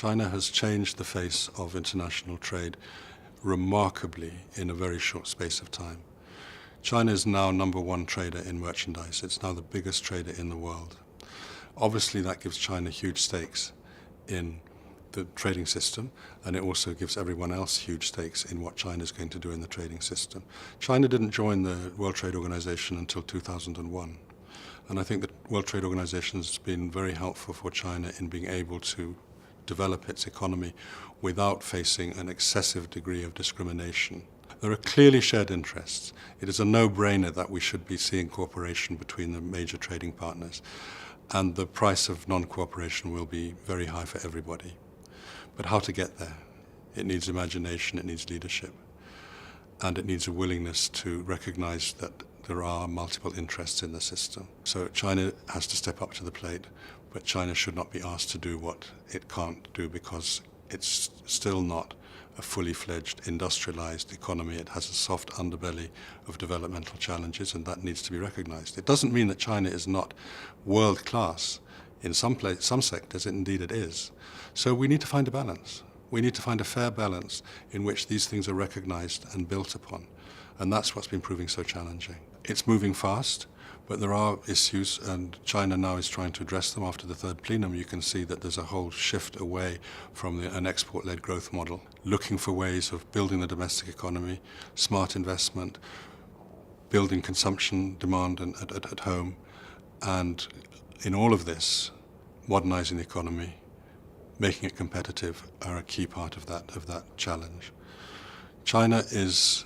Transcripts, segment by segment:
China has changed the face of international trade remarkably in a very short space of time. China is now number one trader in merchandise. It's now the biggest trader in the world. Obviously, that gives China huge stakes in the trading system, and it also gives everyone else huge stakes in what China is going to do in the trading system. China didn't join the World Trade Organization until 2001, and I think the World Trade Organization has been very helpful for China in being able to develop its economy without facing an excessive degree of discrimination. There are clearly shared interests. It is a no-brainer that we should be seeing cooperation between the major trading partners, and the price of non-cooperation will be very high for everybody. But how to get there? It needs imagination, it needs leadership, and it needs a willingness to recognize that there are multiple interests in the system. So China has to step up to the plate, but China should not be asked to do what it can't do because it's still not a fully fledged industrialized economy. It has a soft underbelly of developmental challenges, and that needs to be recognized. It doesn't mean that China is not world class. In some sectors, indeed it is. So we need to find a balance. We need to find a fair balance in which these things are recognized and built upon. And that's what's been proving so challenging. It's moving fast, but there are issues, and China now is trying to address them. After the third plenum, you can see that there's a whole shift away from an export-led growth model, looking for ways of building the domestic economy, smart investment, building consumption demand at home, and in all of this, modernizing the economy, making it competitive are a key part of that challenge. China is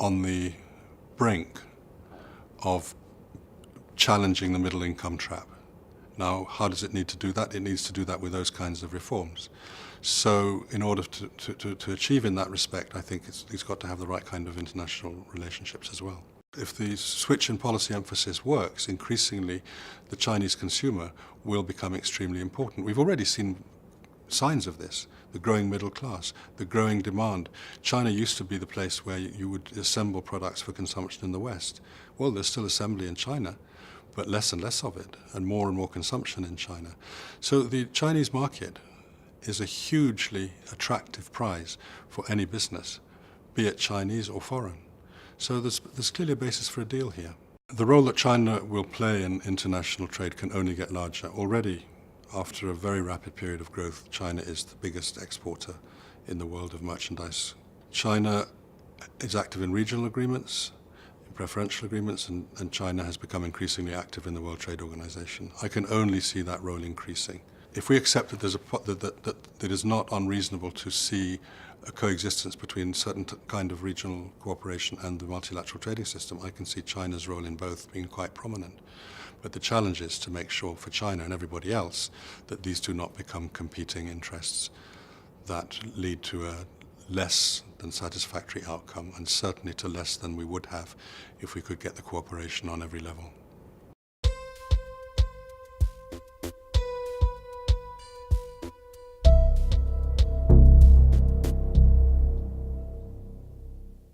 on the brink of challenging the middle income trap. Now, how does it need to do that? It needs to do that with those kinds of reforms. So in order to achieve in that respect, I think it's got to have the right kind of international relationships as well. If the switch in policy emphasis works, increasingly the Chinese consumer will become extremely important. We've already seen signs of this, the growing middle class, the growing demand. China used to be the place where you would assemble products for consumption in the West. Well, there's still assembly in China, but less and less of it, and more consumption in China. So the Chinese market is a hugely attractive prize for any business, be it Chinese or foreign. So there's clearly a basis for a deal here. The role that China will play in international trade can only get larger. Already, after a very rapid period of growth, China is the biggest exporter in the world of merchandise. China is active in regional agreements, in preferential agreements, and China has become increasingly active in the World Trade Organization. I can only see that role increasing. If we accept that that it is not unreasonable to see a coexistence between certain kind of regional cooperation and the multilateral trading system, I can see China's role in both being quite prominent. But the challenge is to make sure for China and everybody else that these do not become competing interests that lead to a less than satisfactory outcome, and certainly to less than we would have if we could get the cooperation on every level.